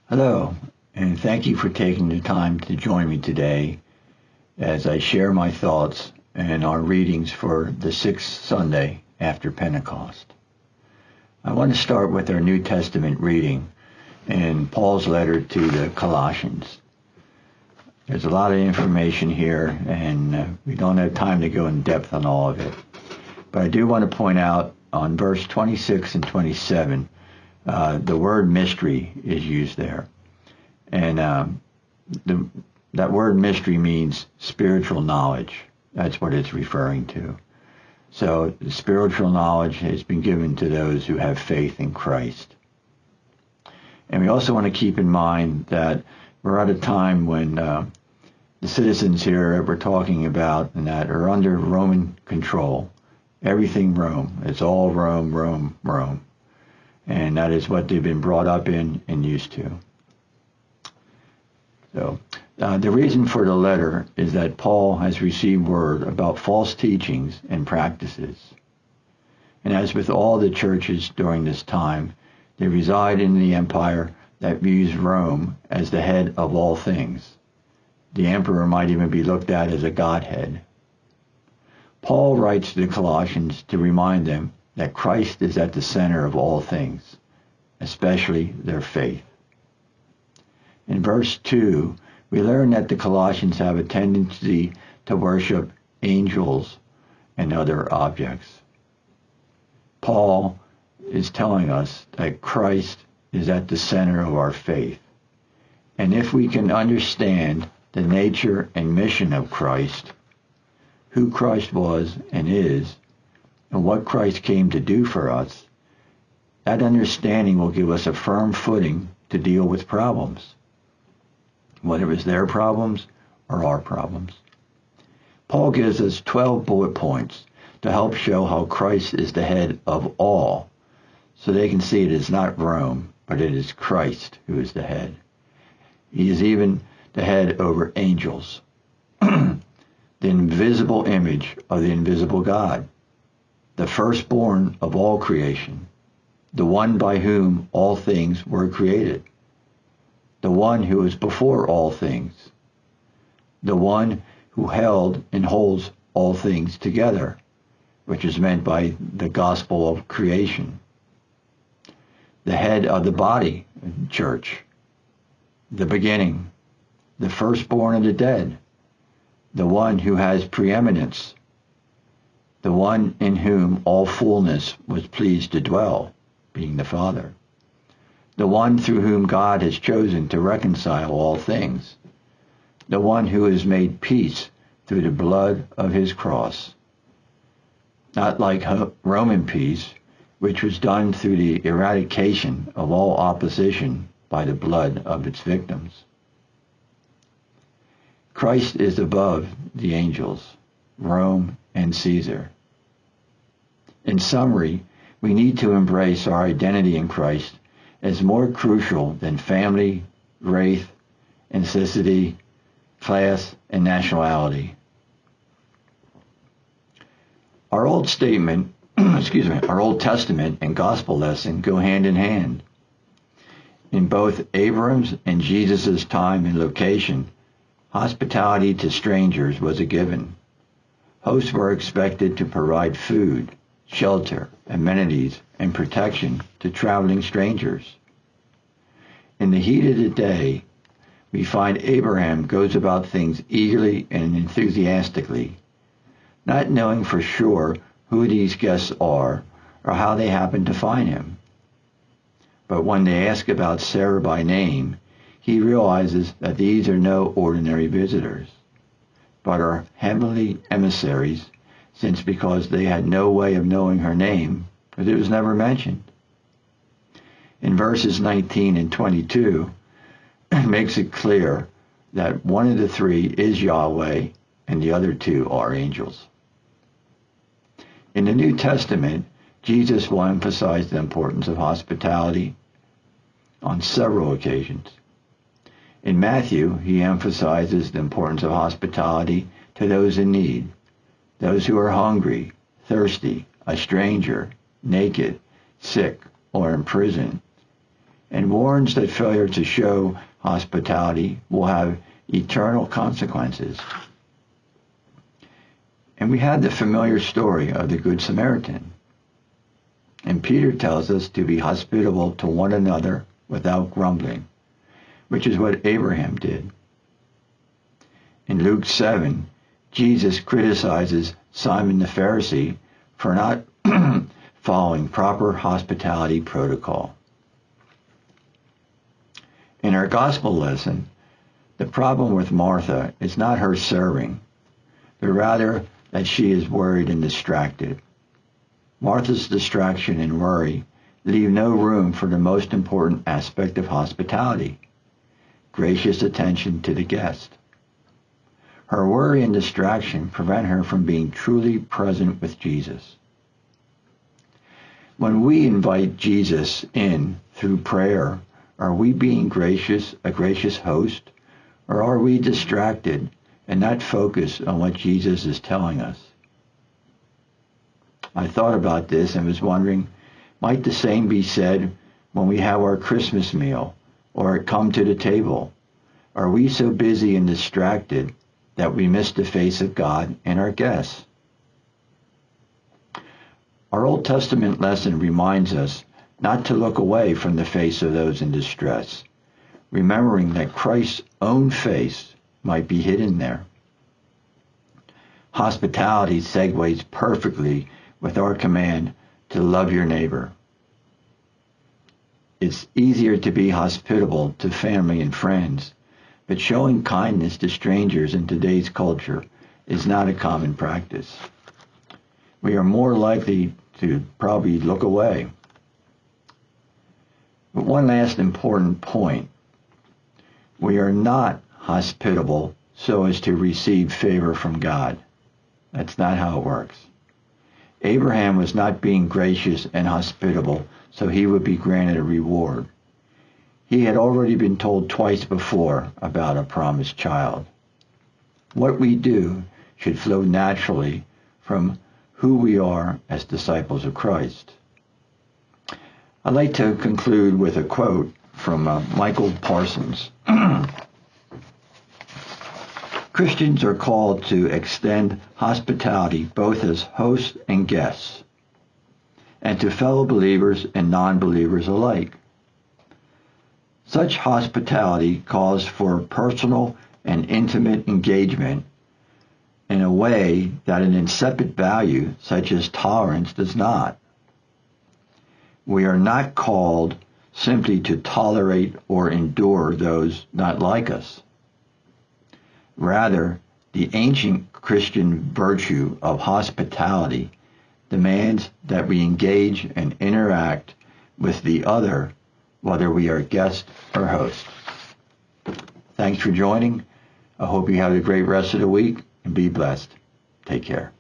Hello, and thank you for taking the time to join me today as I share my thoughts and our readings for the sixth Sunday after Pentecost. I want to start with our New Testament reading in Paul's letter to the Colossians. There's a lot of information here, and we don't have time to go in depth on all of it. But I do want to point out on verse 26 and 27, the word mystery is used there. And that word mystery means spiritual knowledge. That's what it's referring to. So spiritual knowledge has been given to those who have faith in Christ. And we also want to keep in mind that we're at a time when the citizens here that we're talking about and that are under Roman control. Everything Rome. It's all Rome, Rome, Rome. And that is what they've been brought up in and used to. So the reason for the letter is that Paul has received word about false teachings and practices. And as with all the churches during this time, they reside in the empire that views Rome as the head of all things. The emperor might even be looked at as a godhead. Paul writes to the Colossians to remind them that Christ is at the center of all things, especially their faith. In verse 2, we learn that the Colossians have a tendency to worship angels and other objects. Paul is telling us that Christ is at the center of our faith. And if we can understand the nature and mission of Christ, who Christ was and is, and what Christ came to do for us, that understanding will give us a firm footing to deal with problems, whether it's their problems or our problems. Paul gives us 12 bullet points to help show how Christ is the head of all, so they can see it is not Rome, but it is Christ who is the head. He is even the head over angels, the invisible image of the invisible God, the firstborn of all creation, the one by whom all things were created, the one who is before all things, the one who held and holds all things together, which is meant by the gospel of creation, the head of the body, church, the beginning, the firstborn of the dead, the one who has preeminence, the one in whom all fullness was pleased to dwell, being the Father, the one through whom God has chosen to reconcile all things, the one who has made peace through the blood of his cross, not like Roman peace, which was done through the eradication of all opposition by the blood of its victims. Christ is above the angels, Rome, and Caesar. In summary, we need to embrace our identity in Christ as more crucial than family, race, ethnicity, class, and nationality. Our Old Statement, our Old Testament and Gospel lesson go hand in hand. In both Abram's and Jesus' time and location, hospitality to strangers was a given. Hosts were expected to provide food, shelter, amenities, and protection to traveling strangers. In the heat of the day, we find Abraham goes about things eagerly and enthusiastically, not knowing for sure who these guests are or how they happen to find him. But when they ask about Sarah by name, he realizes that these are no ordinary visitors, but are heavenly emissaries, since because they had no way of knowing her name, because it was never mentioned. In verses 19 and 22, it makes it clear that one of the three is Yahweh and the other two are angels. In the New Testament, Jesus will emphasize the importance of hospitality on several occasions. In Matthew, he emphasizes the importance of hospitality to those in need, those who are hungry, thirsty, a stranger, naked, sick, or in prison. and warns that failure to show hospitality will have eternal consequences. And we had the familiar story of the Good Samaritan. And Peter tells us to be hospitable to one another without grumbling, which is what Abraham did. In Luke 7, Jesus criticizes Simon the Pharisee for not following proper hospitality protocol. In our gospel lesson, the problem with Martha is not her serving, but rather that she is worried and distracted. Martha's distraction and worry leave no room for the most important aspect of hospitality, gracious attention to the guest. Her worry and distraction prevent her from being truly present with Jesus. When we invite Jesus in through prayer, are we being a gracious host, or are we distracted and not focused on what Jesus is telling us? I thought about this and was wondering, might the same be said when we have our Christmas meal or come to the table? Are we so busy and distracted that we miss the face of God and our guests? Our Old Testament lesson reminds us not to look away from the face of those in distress, remembering that Christ's own face might be hidden there. Hospitality segues perfectly with our command to love your neighbor. It's easier to be hospitable to family and friends, but showing kindness to strangers in today's culture is not a common practice. We are more likely to probably look away. But one last important point. We are not hospitable so as to receive favor from God. That's not how it works. Abraham was not being gracious and hospitable so he would be granted a reward. He had already been told twice before about a promised child. What we do should flow naturally from who we are as disciples of Christ. I'd like to conclude with a quote from Michael Parsons. Christians are called to extend hospitality both as hosts and guests, and to fellow believers and non-believers alike. Such hospitality calls for personal and intimate engagement in a way that an insipid value such as tolerance does not. We are not called simply to tolerate or endure those not like us. Rather, the ancient Christian virtue of hospitality demands that we engage and interact with the other, whether we are guest or host. Thanks for joining. I hope you have a great rest of the week and be blessed. Take care.